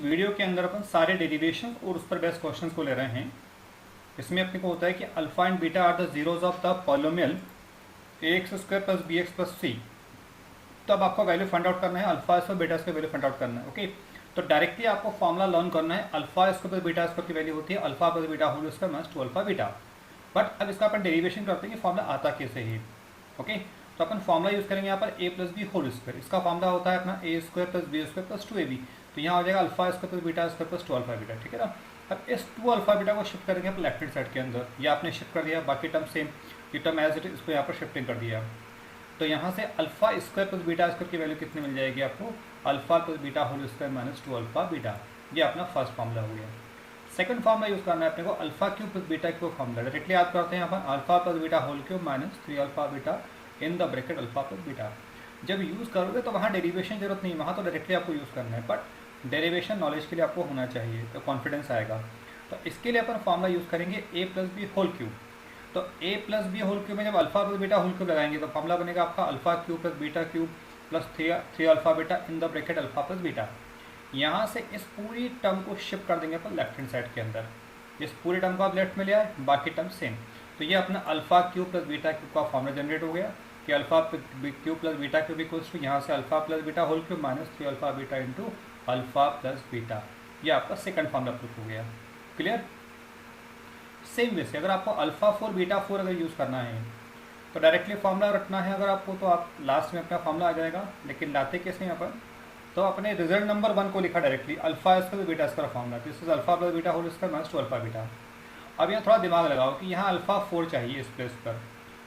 Video के अंदर अपन सारे डेरिवेशन और उस पर बेस्ड क्वेश्चंस को ले रहे हैं। इसमें अपने को होता है कि alpha and beta are the zeros of the polynomial ax square plus b x plus c. तो अब आपको वैल्यू फाइंड आउट करना है, alpha square beta square value find out करना है। ओके, तो डायरेक्टली आपको फॉर्मुला लर्न करना है। Alpha square plus beta square की वैल्यू होती है alpha plus beta whole square minus 2 alpha beta. But अब इसका अपन डेरिवेशन करते हैं कि फॉर्मुला आता कैसे है। ओके, तो अपन फॉर्मुला यूज करेंगे यहाँ पर a plus b whole square. इसका फॉर्मुला होता है अपना a square plus b square plus 2ab। तो यहाँ हो जाएगा alpha square plus beta square plus 2 alpha beta. ठीक है ना। अब इस 2 अल्फा बीटा को शिफ्ट करेंगे अपन लेफ्ट हैंड साइड के अंदर। ये आपने शिफ्ट कर दिया, बाकी टर्म सेम, ये टर्म एज इट इज, इसको यहाँ पर शिफ्टिंग कर दिया। तो यहाँ से alpha square plus beta square की वैल्यू कितनी मिल जाएगी आपको, alpha plus beta whole square minus 2 alpha beta. ये अपना फर्स्ट फॉर्मुला हो गया। सेकंड फॉर्मुला यूज करना है अपने को alpha cube plus beta cube formula. Directly याद करते हैं यहाँ पर alpha plus beta whole cube minus 3 alpha beta in the bracket alpha plus beta. जब यूज करोगे तो वहाँ डेरिवेशन जरूरत नहीं, वहाँ तो डायरेक्टली आपको यूज करना है, बट डेरिवेशन नॉलेज के लिए आपको होना चाहिए, तो कॉन्फिडेंस आएगा। तो इसके लिए अपन फॉर्मुला यूज करेंगे a plus b whole cube. तो a plus b whole cube में जब alpha plus beta whole cube लगाएंगे तो फॉर्मुला बनेगा आपका alpha cube plus beta cube plus 3 alpha beta in the bracket alpha plus beta. यहाँ से इस पूरी टर्म को शिफ्ट कर देंगे अपन लेफ्ट हैंड साइड के अंदर। इस पूरे टर्म को आप लेफ्ट में ले आए, बाकी टर्म सेम। तो ये अपना alpha cube plus beta cube का फॉर्मुला जनरेट हो गया कि alpha cube plus beta cube equals to यहाँ से alpha plus beta whole cube minus 3 alpha beta into alpha plus beta. ये आपका सेकंड फॉर्मुला प्रूफ हो गया। क्लियर। सेम वे से अगर आपको अल्फा 4 बीटा 4 अगर यूज़ करना है तो डायरेक्टली फॉर्मुला रखना है अगर आपको, तो आप लास्ट में अपना फॉर्मुला आ जाएगा। लेकिन लाते कैसे यहाँ पर, तो अपने रिजल्ट नंबर 1 को लिखा directly alpha square beta square formula. This is alpha plus beta whole square minus 2 alpha beta. अब यहाँ थोड़ा दिमाग लगाओ कि यहाँ अल्फा 4 चाहिए इस प्लेस पर,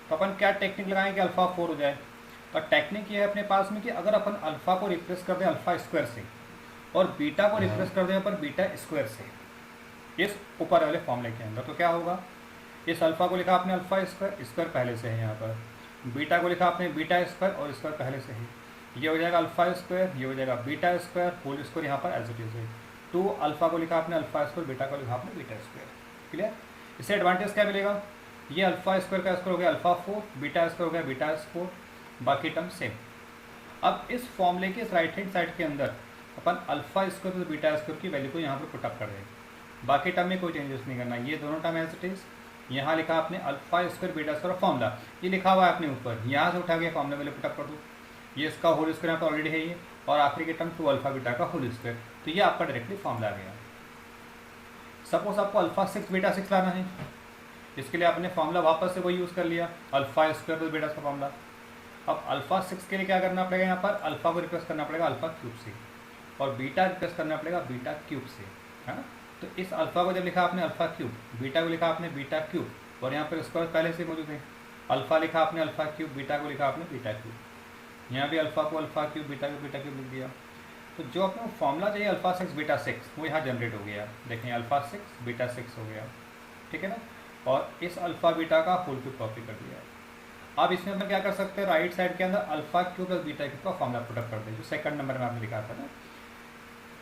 तो अपन क्या टेक्निक लगाएंगे कि अल्फा 4 हो जाए। तो टेक्निक ये है अपने पास में कि अगर अपन अल्फा को रिप्लेस कर दें अल्फा स्क्वायर से और बीटा को रिप्लेस कर दें अपन बीटा स्क्वायर से इस ऊपर वाले फॉर्मूले के अंदर, तो क्या होगा, इस अल्फा को लिखा आपने अल्फा स्क्वायर, स्क्वायर पहले से है यहाँ पर, बीटा को लिखा आपने बीटा स्क्वायर और स्क्वायर पहले से है। ये हो जाएगा अल्फा स्क्वायर, ये हो जाएगा बीटा स्क्वायर होल स्क्वायर यहाँ पर एज इट इज है। 2 अल्फा को लिखा आपने अल्फा स्क्वायर, बीटा को लिखा आपने बीटा स्क्वायर। क्लियर। इससे एडवांटेज क्या मिलेगा, ये अल्फा स्क्वायर का स्क्वायर हो गया अल्फा 4, बीटा स्क्वायर हो गया बीटा स्क्वायर, बाकी टर्म सेम। अब इस फॉर्मूले के राइट हैंड साइड के अंदर अपन alpha square plus beta square की वैल्यू को यहाँ पर पुटअप कर देंगे। बाकी टर्म में कोई चेंजेस नहीं करना, ये दोनों टर्म एज इट इज। यहाँ लिखा आपने alpha square beta square formula, ये लिखा हुआ है अपने ऊपर, यहाँ से उठा के फॉर्मूला वैल्यू पुटअप कर दो। ये इसका होल स्क्वायर यहाँ पर ऑलरेडी है ये, और आखिरी के टर्म 2 अल्फा बीटा का होल स्क्वायर। तो ये आपका डायरेक्टली फॉर्मूला आ गया। सपोज आपको अल्फा 6 बीटा 6 लाना है, इसके लिए आपने फॉर्मूला वापस से वही यूज़ कर लिया अल्फा स्क्वायर प्लस बीटा का फॉर्मूला। अब अल्फा 6 के लिए क्या करना पड़ेगा, यहाँ पर अल्फा को रिप्लेस करना पड़ेगा अल्फा क्यूब से और बीटा रिप्लेस करना पड़ेगा बीटा क्यूब से, है ना। तो इस अल्फा को जब लिखा आपने अल्फा क्यूब, बीटा को लिखा आपने बीटा क्यूब, और यहाँ पर स्क्वायर पहले से मौजूद है। अल्फा लिखा आपने अल्फा क्यूब, बीटा को लिखा आपने बीटा क्यूब। यहाँ भी अल्फा को अल्फा क्यूब, बीटा को बीटा क्यूब लिख दिया। तो जो अपना फॉर्मूला चाहिए अल्फा 6 बीटा 6 वो यहाँ जनरेट हो गया। देखें अल्फा 6 बीटा 6 हो गया, ठीक है ना। और इस अल्फा बीटा का होल क्यूब कॉपी कर दिया है। अब इसमें हम क्या कर सकते हैं, राइट साइड के अंदर alpha cube plus beta cube का फॉर्मूला पुटअप कर दें, जो सेकंड नंबर में आपने लिखा था ना।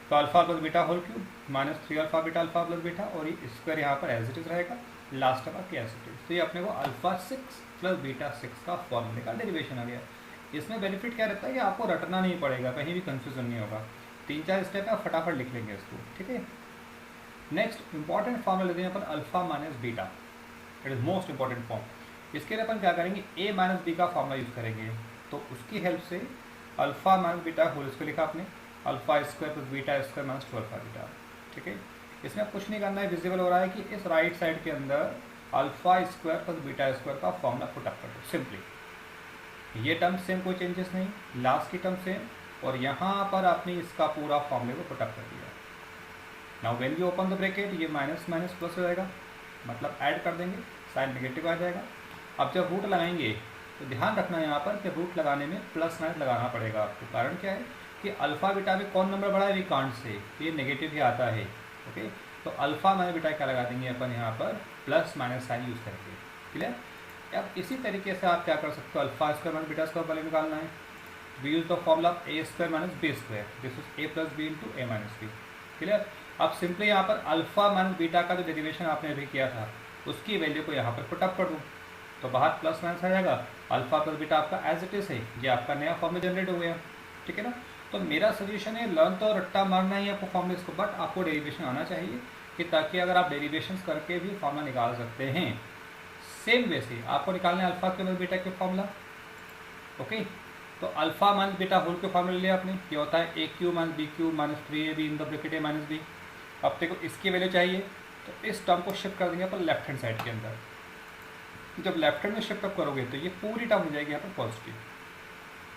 तो alpha plus beta whole cube minus 3 alpha beta alpha plus beta, और ये स्क्वायर यहाँ पर एज इट इज रहेगा, लास्ट में आपकी एज इट इज। तो ये अपने को अल्फा 6 प्लस बीटा 6 का फॉर्मूले का डेरिवेशन आ गया। इसमें बेनिफिट क्या रहता है कि आपको रटना नहीं पड़ेगा, कहीं भी कंफ्यूजन नहीं होगा। 3-4 स्टेप है, फटाफट लिख लेंगे इसको, ठीक है। नेक्स्ट इंपॉर्टेंट फॉर्मूला लेते हैं अपन alpha minus beta, it is most important form. इसके लिए अपन क्या करेंगे, ए माइनस बी का फॉर्मूला यूज करेंगे। तो उसकी हेल्प से alpha minus beta whole square लिखा आपने alpha square plus beta square minus 2 alpha beta, ठीक है। इसमें कुछ नहीं करना है, विजिबल हो रहा है कि इस राइट साइड के अंदर alpha square plus beta square का फॉर्मूला पुटअप कर दो सिंपली। ये टर्म सेम, कोई चेंजेस नहीं, लास्ट की टर्म सेम, और यहाँ पर आपने इसका पूरा फॉर्मूले को पुटअप कर दिया। Now when you open the bracket, ये माइनस माइनस प्लस हो जाएगा, मतलब ऐड कर देंगे, साइन नेगेटिव आ जाएगा। अब जब रूट लगाएंगे तो ध्यान रखना यहाँ पर कि रूट लगाने में प्लस माइनस लगाना पड़ेगा आपको। कारण क्या है कि अल्फा बीटा में कौन नंबर बड़ा है, वी कांट से, ये नेगेटिव ही आता है। ओके, तो अल्फा माइनस बीटा क्या लगा देंगे अपन यहाँ पर, प्लस माइनस साइन यूज़ करेंगे। क्लियर। अब इसी तरीके से आप क्या कर सकते हो, alpha square minus beta square वाले निकालना है, we use the formula a square minus b square, this is a plus b into a minus b. Clear. अब सिंपली यहाँ पर अल्फा माइनस बीटा का जो डेरिवेशन आपने अभी किया था उसकी वैल्यू को यहाँ पर पुटअप कर दूँ, तो बाहर प्लस माइनस आ जाएगा, अल्फा प्लस बीटा आपका एज इट इज है, ये आपका नया फॉर्मूला जनरेट हो गया, ठीक है ना। तो मेरा सजेशन है लर्न तो रट्टा मारना ही आपको फॉर्मूले को, बट आपको डेरिवेशन आना चाहिए कि ताकि अगर आप डेरिवेशन करके भी फॉर्मूला निकाल सकते हैं। सेम वे से आपको निकालना है alpha cube minus beta cube formula. Okay, तो अल्फा माइनस बीटा होल के फॉर्मूला लिया आपने, ये होता है a cube minus b cube minus 3ab in the bracket a minus b. अब देखो इसकी वैल्यू चाहिए तो इस टर्म को शिफ्ट कर देंगे अपन लेफ्ट हैंड साइड के अंदर। जब लेफ्ट हैंड में शिफ्ट अप करोगे तो ये पूरी टर्म हो जाएगी यहाँ पर पॉजिटिव।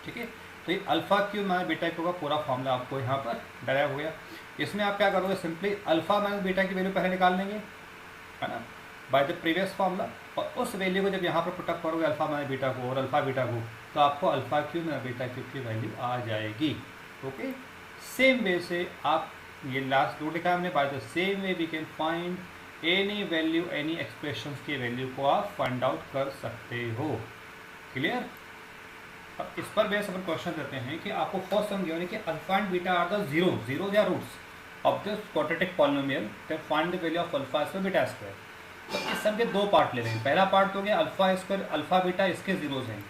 ठीक है, तो ये alpha cube minus beta Q का पूरा फॉर्मूला आपको यहाँ पर डराया हो गया। इसमें आप क्या करोगे, सिंपली अल्फा माइनस बीटा की वैल्यू पहले निकाल लेंगे, है ना, बाय द प्रीवियस फॉर्मूला, और उस वैल्यू को जब यहाँ पर पुटअप करोगे अल्फा माइनस बीटा को और अल्फा बीटा को, तो आपको alpha cube minus beta Q की वैल्यू आ जाएगी। ओके, सेम वे से आप ये लास्ट रूल लिखा हमने, by the same way we can find any value any expression की वैल्यू को आप फाइंड आउट कर सकते हो। क्लियर? अब इस पर बेस अपन क्वेश्चन देते हैं कि आपको फर्स्ट समझ गया कि alpha and beta are the zero या roots of this quadratic polynomial, then find the value of alpha square beta square. तो इस सम के दो पार्ट ले रहे हैं। पहला पार्ट तो गया अल्फा स्क्वायर अल्फा बीटा इसके जीरोज हैं,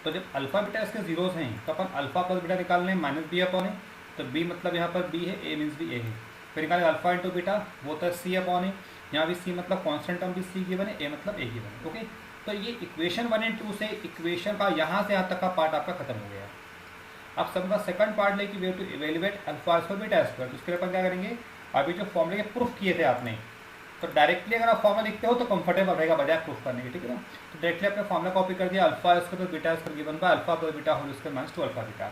तो जब अल्फा बीटा इसके जीरोज हैं तो अपन अल्फा प्लस बीटा निकाल लें माइनस बी अपॉन है, तो बी मतलब यहाँ पर बी है, ए मीन्स भी ए है। फिर निकालें अल्फा इंटू बीटा, वो तो सी अपॉन है, यहाँ भी सी मतलब कॉन्स्टेंट टर्म भी सी गिवन है, ए मतलब ए गिवन है। ओके, तो ये इक्वेशन 1 एंड 2 से इक्वेशन का यहाँ से यहाँ तक का पार्ट आपका खत्म हो गया। अब सम का सेकंड पार्ट लेके way to evaluate alpha square beta square, तो उसके लिए अपन क्या करेंगे, अभी जो फॉर्मूले के प्रूफ किए थे आपने, तो डायरेक्टली अगर आप फॉर्मूला लिखते हो तो कंफर्टेबल रहेगा बजाय प्रूफ करने के। ठीक है ना, तो डायरेक्टली आपने फॉर्मूला कॉपी कर दिया, alpha square beta square given by alpha plus beta whole square minus 2 alpha beta.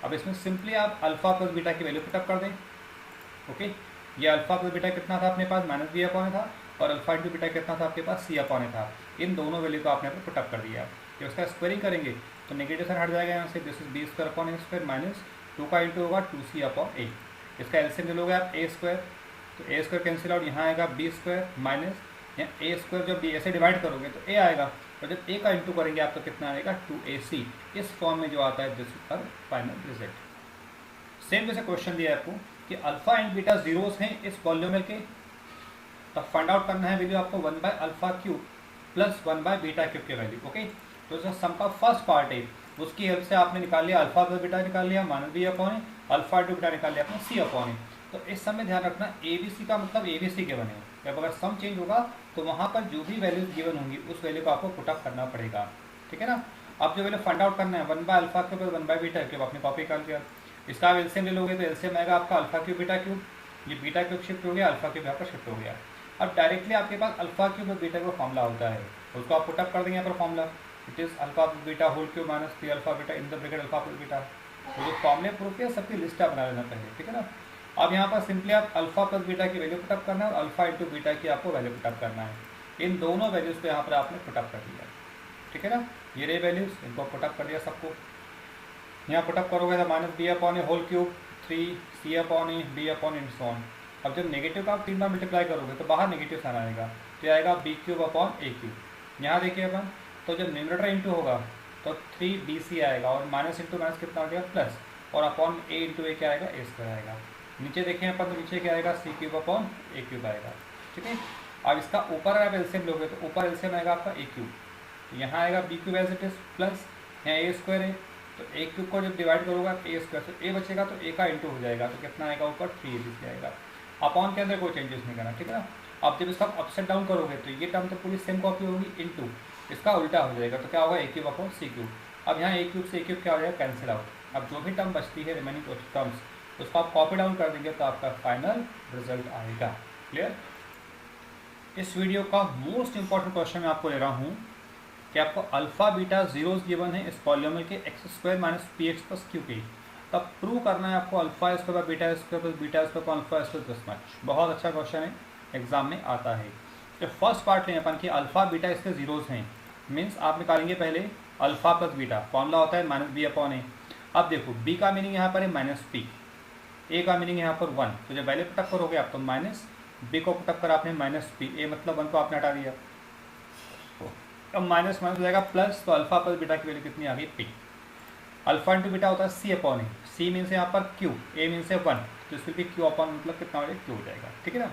अब इसमें सिंपली आप अल्फा प्लस बीटा की वैल्यू पुटअप कर दें। ओके, ये अल्फा प्लस बीटा कितना था अपने पास, माइनस बी अपॉन था, और अल्फा इंटू बीटा कितना था आपके पास, सी अपॉन था। इन दोनों वैल्यू को आपने पुटअप कर दिया। जब उसका स्क्वायरिंग करेंगे तो नेगेटिव साइन हट जाएगा यहाँ से, this is b square upon a square minus 2 का इंटू होगा 2c अपॉन ए। इसका एलसीएम ले लोगे आप ए स्क्वायर, तो ए स्क्वायर कैंसिल आउट, यहाँ आएगा बी स्क्वायर माइनस यहाँ ए स्क्वायर, जब बी ऐसे डिवाइड करोगे तो ए आएगा, और जब ए का इंटू करेंगे आप तो कितना आएगा 2ac। इस फॉर्म में जो आता है this is final result. Same जैसे क्वेश्चन दिया है आपको कि अल्फा एंड बीटा जीरोस हैं इस पॉलिनोमियल के, तब फाइंड आउट करना है वैल्यू आपको 1 by alpha cube plus 1 by beta cube की वैल्यू। ओके, तो जो सम का फर्स्ट पार्ट है उसकी हेल्प से आपने निकाल लिया अल्फा प्लस बीटा निकाल लिया minus b upon, alpha to beta निकाल लिया आपने सी अपॉन। तो इस सम में ध्यान रखना ए बी सी का मतलब ए बी सी गिवन है, जब अगर सम चेंज होगा तो वहाँ पर जो भी वैल्यूज गिवन होंगी उस वैल्यू को आपको पुटअप करना पड़ेगा। ठीक है ना, अब जो वैल्यू फाइंड आउट करना है 1 by alpha cube plus 1 by beta cube, आपने कॉपी कर लिया। इसका आप एलसीएम ले लोगे तो एलसीएम आएगा आपका अल्फा क्यूब बीटा क्यूब, ये बीटा क्यूब शिफ्ट हो गया, अल्फा क्यूब यहाँ पर शिफ्ट हो गया। अब डायरेक्टली आपके पास अल्फा क्यूब और बीटा का फॉर्मूला होता है, उसको आप पुटअप कर देंगे यहाँ पर formula, it is alpha beta whole cube minus 3 alpha beta in the bracket alpha plus beta. तो जो फॉर्मूले प्रूफ है सबकी लिस्ट आप बना लेना पहले। ठीक है ना, अब यहाँ पर सिंपली आप अल्फा प्लस बीटा की वैल्यू पुटअप करना है और अल्फा इंटू बीटा की आपको वैल्यू पुटअप करना है। इन दोनों वैल्यूज़ को यहाँ पर आपने पुटअप कर दिया। ठीक है ना, ये रही वैल्यूज़, इनको पुटअप कर दिया सबको। यहाँ पुटअप करोगे तो minus b upon a whole cube 3c upon a b upon इन सॉन। अब जब नेगेटिव का आप 3 बार मल्टीप्लाई करोगे तो बाहर नेगेटिव साइन आएगा, तो आएगा बी क्यूब अपॉन ए क्यूब। यहाँ देखिए अपन, तो जब न्यूमरेटर इंटू होगा तो 3bc आएगा, और माइनस इंटू माइनस कितना आ जाएगा प्लस, और अपॉन ए इंटू ए क्या आएगा, ए स्क्वायर आएगा। नीचे देखें अपन तो नीचे क्या आएगा, सी क्यूब अपॉन ए क्यूब आएगा। ठीक है, अब इसका ऊपर आप एलसीएम लोगे तो ऊपर एलसीएम आएगा आपका ए क्यूब, तो यहाँ आएगा b cube as it is plus यहाँ ए स्क्वायर है, तो ए क्यूब को जब डिवाइड करोगे ए स्क्वायर से ए बचेगा तो ए का इंटू हो जाएगा, तो कितना आएगा ऊपर 3ac आएगा। अपॉन के अंदर कोई चेंजेस नहीं करना। ठीक है ना, अब जब इसका अपसेट डाउन करोगे तो ये टर्म तो पूरी सेम कॉपी होगी, इनटू इसका उल्टा हो जाएगा, तो क्या होगा ए क्यूब अपॉन सी क्यूब। अब यहाँ ए क्यूब से ए क्यूब क्या हो जाएगा, कैंसिल आउट। अब जो भी टर्म बचती है रिमेनिंग टर्म्स उसको आप कॉपी डाउन कर देंगे तो आपका फाइनल रिजल्ट आएगा। क्लियर? इस वीडियो का मोस्ट इंपॉर्टेंट क्वेश्चन मैं आपको ले रहा हूँ कि आपको अल्फा बीटा जीरोस गिवन है इस पॉलिनोमियल के x square minus P x plus Q के, तब प्रूव करना है आपको alpha square by beta square plus beta square पर अल्फा स्क्वायर प्लस मच। बहुत अच्छा क्वेश्चन है, एग्जाम में आता है। तो फर्स्ट पार्ट लें अपन कि अल्फा बीटा इसके जीरोस हैं, मीन्स आप निकालेंगे पहले अल्फा प्लस बीटा, फॉर्मूला होता है माइनस बी अपॉन ए। अब देखो बी का मीनिंग यहाँ पर है माइनस पी, ए का मीनिंग यहाँ पर 1, तो जब वैल्यू पुटअप करोगे आप तो माइनस बी को पुटअप कर आपने माइनस पी, ए मतलब 1 को आपने हटा दिया, अब माइनस माइनस हो जाएगा प्लस, तो अल्फा प्लस बीटा की वैल्यू कितनी आ गई पी। अल्फा इंटू बीटा होता है सी अपॉन ए, सी मीन्स यहाँ पर क्यू, ए मीन्स है 1, तो इसमें भी क्यू अपॉन मतलब कितना हो जाएगा, क्यू हो जाएगा। ठीक है ना,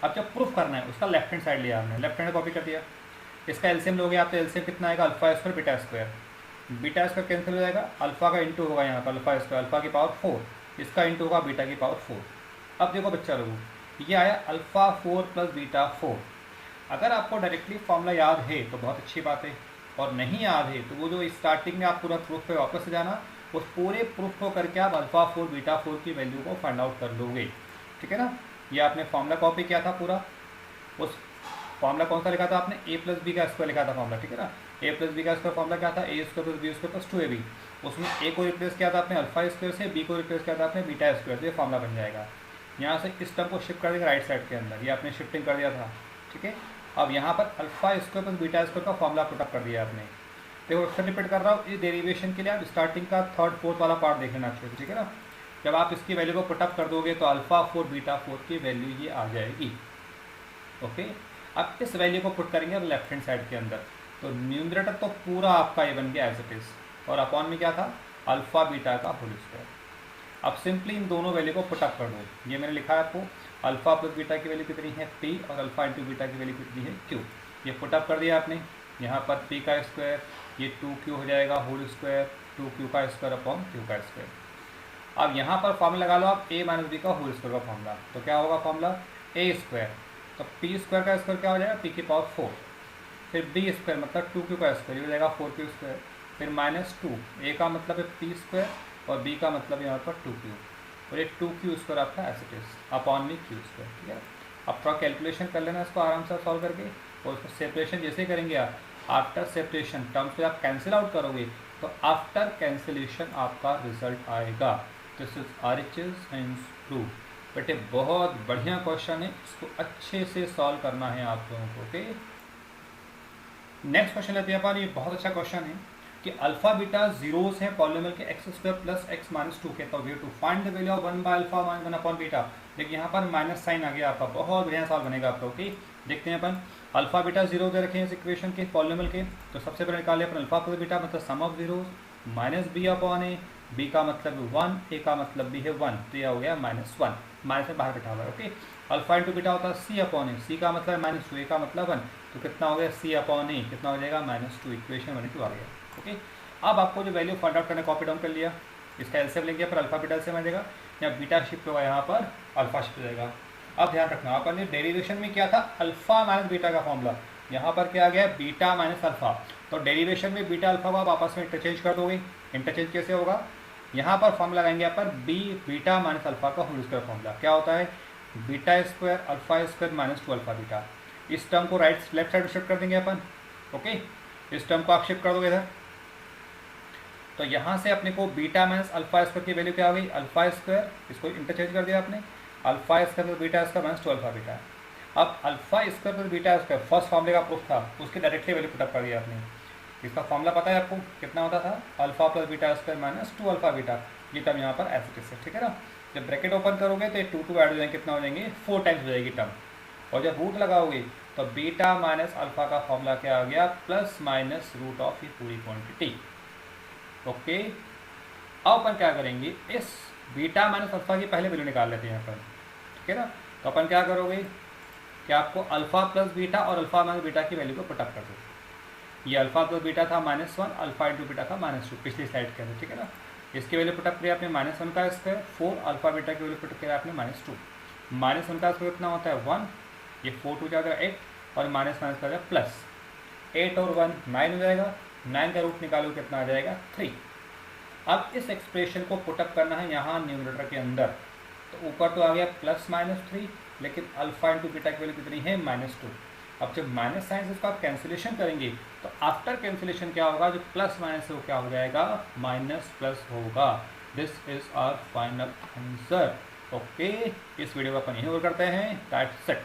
अब जब प्रूफ करना है उसका लेफ्ट हैंड साइड लिया आपने, लेफ्ट हैंड कॉपी कर दिया। इसका एलसीएम लोगे आप तो एलसीएम कितना आएगा, alpha square beta square, beta square cancel हो जाएगा, अल्फा का इंटू होगा यहाँ पर अल्फा स्क्वायर, अल्फा की पावर 4, इसका इंटू होगा बीटा की पावर 4। अब देखो बच्चा लोगों, ये आया अल्फा 4 प्लस बीटा 4। अगर आपको डायरेक्टली फॉर्मूला याद है तो बहुत अच्छी बात है, और नहीं याद है तो वो जो स्टार्टिंग में आप पूरा प्रूफ पे वापस से जाना, उस पूरे प्रूफ को करके आप अल्फा 4 बीटा 4 की वैल्यू को फाइंड आउट कर लोगे। ठीक है ना, ये आपने फॉर्मूला कॉपी किया था पूरा। उस फॉर्मूला कौन सा लिखा था आपने, ए प्लस बी का स्क्वायर लिखा था फॉर्मूला। ठीक है ना, ए प्लस बी का स्क्वायर फॉर्मूला क्या था, a square plus b square plus 2ab। उसमें ए को रिप्लेस किया था आपने अल्फा स्क्वायर से, बी को रिप्लेस किया था आपने बीटा स्क्वायर से, फॉर्मूला बन जाएगा। यहाँ से इस टर्म को शिफ्ट कर देंगे राइट साइड के अंदर, ये आपने शिफ्टिंग कर दिया था। ठीक है, अब यहाँ पर alpha square plus beta square का फॉर्मूला पुटअप कर दिया आपने। देखो फिर रिपीट कर रहा हूँ, इस डेरिवेशन के लिए आप स्टार्टिंग का थर्ड फोर्थ वाला पार्ट देख लेना अच्छे से। ठीक है ना, जब आप इसकी वैल्यू को पुटअप कर दोगे तो अल्फा 4 बीटा 4 की वैल्यू ये आ जाएगी। ओके, अब इस वैल्यू को पुट करेंगे अब लेफ्ट हैंड साइड के अंदर, तो न्यूमरेटर तो पूरा आपका ये बन गया एज इट इज, और अपॉन में क्या था अल्फा बीटा का होल स्क्वायर। अब सिंपली इन दोनों वैल्यू को पुटअप कर दो। ये मैंने लिखा है आपको, अल्फा प्लस बीटा की वैल्यू कितनी है पी, और अल्फा इंटू बीटा की वैल्यू कितनी है क्यू। ये पुटअप कर दिया आपने, यहाँ पर पी का स्क्वायर, ये 2q हो जाएगा होल स्क्वायर, 2q का स्क्वायर अपॉन q का स्क्वायर। अब यहाँ पर फॉर्मूला लगा लो आप a माइनस बी का होल स्क्वायर का फॉर्मूला, तो क्या होगा फॉर्मूला a स्क्वायर, तो p स्क्वायर का स्क्वायर क्या हो जाएगा p की पावर 4, फिर b स्क्वायर मतलब 2q का स्क्वायर, ये हो जाएगा 4q स्क्वायर, फिर माइनस 2, a का मतलब है p स्क्वायर और b का मतलब यहाँ पर 2q, और ये 2q स्क्वायर आपका एज इट इज अपॉन में q स्क्वायर। ठीक है, अब थोड़ा कैलकुलेशन कर लेना इसको आराम से सॉल्व करके, और उसको सेपरेशन जैसे करेंगे आप, आफ्टर सेपरेशन टर्म्स पे आप कैंसिल आउट करोगे तो आफ्टर कैंसिलेशन आपका रिजल्ट आएगा। This is RHS hence proof. बेटे बहुत बढ़िया क्वेश्चन है, इसको अच्छे से सॉल्व करना है आप लोगों को। ओके, नेक्स्ट क्वेश्चन लेते हैं अपन। ये बहुत अच्छा क्वेश्चन है कि अल्फा बीटा जीरोस हैं पॉलिनोमियल के x square plus x minus 2 के, तो we to find the value of 1 by alpha minus 1 upon beta. देखिए यहाँ पर माइनस साइन आ गया आपका, बहुत बढ़िया सॉल्व बनेगा आपका। ओके, देखते हैं अपन अल्फा बीटा जीरो दे रखे हैं इस इक्वेशन के पॉलिनोमियल के, तो सबसे पहले निकाले अपन अल्फा प्लस बीटा मतलब sum of zeros minus b upon a, b का मतलब 1, ए का मतलब भी है 1, तो यह हो गया -1, माइनस में बाहर बैठा हुआ है। ओके, अल्फा इंटू बीटा होता है सी अपॉन ए, सी का मतलब -2, ए का मतलब 1, तो कितना हो गया सी अपॉन ए, कितना हो जाएगा -2, इक्वेशन 1 आ गया। ओके, अब आपको जो वैल्यू फाइंड आउट करने कॉपी डाउन कर लिया, इसका एलसीएम लेंगे पर अल्फा बीटा से मिलेगा, यहाँ बीटा शिफ्ट होगा यहाँ पर अल्फा शिफ्ट हो जाएगा। अब ध्यान रखना अपन ने डेरिवेशन में क्या था अल्फा माइनस बीटा का फॉर्मूला, यहाँ पर क्या आ गया बीटा माइनस अल्फा, तो डेरिवेशन में बीटा अल्फा को आप आपस में इंटरचेंज कर दोगे। इंटरचेंज कैसे होगा, यहाँ पर फॉर्मूला लगाएंगे यहाँ पर बीटा माइनस अल्फा का होल स्क्वायर फॉर्मूला क्या होता है beta square alpha square minus 2 alpha beta. इस टर्म को लेफ्ट साइड में शिफ्ट कर देंगे अपन। ओके, इस टर्म को आप शिफ्ट कर दोगे इधर, तो यहाँ से अपने को बीटा माइनस अल्फा स्क्वायर की वैल्यू क्या हो गई अल्फा स्क्वायर, इसको इंटरचेंज कर दिया आपने, alpha square beta square minus 2 alpha beta. अब alpha square plus beta square first फॉर्मूले का प्रूफ था, उसके डायरेक्टली वैल्यू पुटअप कर दिया आपने। इसका फॉर्मूला पता है आपको कितना होता था alpha plus beta square minus 2 alpha beta, ये टर्म यहाँ पर ऐसे कैसे, ठीक है ना। जब ब्रैकेट ओपन करोगे तो ये 2 ऐड हो जाएंगे, कितना हो जाएंगे 4 टाइम्स हो जाएगी टर्म, और जब रूट लगाओगे तो बीटा माइनस अल्फा का फॉर्मूला क्या आ गया प्लस माइनस रूट ऑफ ये पूरी क्वांटिटी। ओके, अब अपन क्या करेंगे इस बीटा माइनस अल्फा की पहले वैल्यू निकाल लेते हैं यहाँ पर, ठीक है ना। तो अपन क्या करोगे कि आपको अल्फा प्लस बीटा और अल्फा माइनस बीटा की वैल्यू को पुटअप कर दो। ये अल्फा प्लस बीटा था -1, अल्फा इंटू बीटा था -2 पिछली स्लाइड के अंदर, ठीक है ना। इसकी वैल्यू पुटअप किया आपने -1 का स्क्वायर 4, अल्फा बीटा की वैल्यू पुटअप किया आपने -2। -1 का स्क्वायर कितना होता है 1, ये 4 टू जाएगा 8, और माइनस माइनस का जाएगा प्लस 8 और 1 9 हो जाएगा, 9 का रूट निकालो कितना आ जाएगा 3। अब इस एक्सप्रेशन को पुटअप करना है यहाँ न्यूमरेटर के अंदर, तो ऊपर तो आ गया प्लस -3, लेकिन अल्फा इंटू बीटा की वैल्यू कितनी है -2। अब जब माइनस साइन से इसको आप कैंसिलेशन करेंगे तो आफ्टर कैंसिलेशन क्या होगा, जो प्लस माइनस है वो क्या हो जाएगा माइनस प्लस होगा। This is our final answer. Okay, इस वीडियो को अपन यहीं ओवर करते हैं। That's it.